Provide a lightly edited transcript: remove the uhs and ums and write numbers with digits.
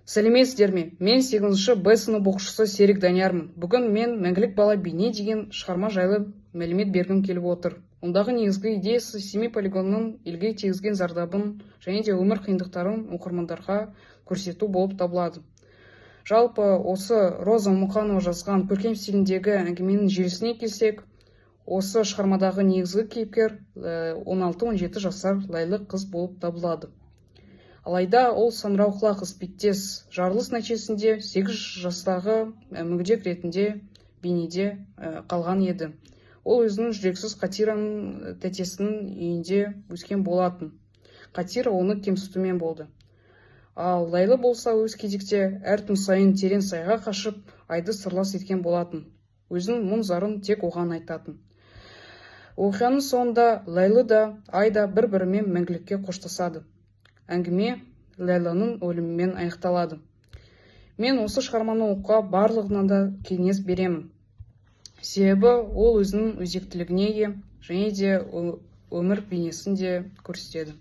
Сәлеметсіздер ме? Мен 8-ші Б сынып оқушысы Серік Даниярмын. Бүгін мен мәңгілік бала бейне деген шығарма жайлы мәлімет бергім келіп отыр. Ондағы негізгі идеясы семей полигонының елге тигізген зардабын және де өмір қиындықтарын оқырмандарға көрсету болып табылады. Жалпы осы Роза Мұқанова жазған көркем стиліндегі әңгіменің желісіне келсек, осы шығармадағы негізгі кейіпкер 16-17 жасар Лайлы қыз болып табылады. Алайда ол саңырауқұлақ іспеттес жарылыс нәтижесінде 8 жастағы мүгедек ретінде бейнеде қалған еді. Ол өзінің жүрексіз Қатираның тәтесінің үйінде өскен болатын. Қатира оны кемсітумен болды. Ал Лайлы болса өз кезекте әр түн сайын терең сайға қашып, айды сырлас еткен болатын. Өзінің мұң зарын тек оған айтатын. Оқиғаның соңында Лайлы да Ай да бір-бірімен мәңгілікке қоштасады. Әңгіме Лайланың өлімімен аяқталады. Мен осы шығарманы оқуға барлығына да кеңес беремін. Себебі ол өзінің өзектілігіне ие және де өмір бейнесін де көрсетеді.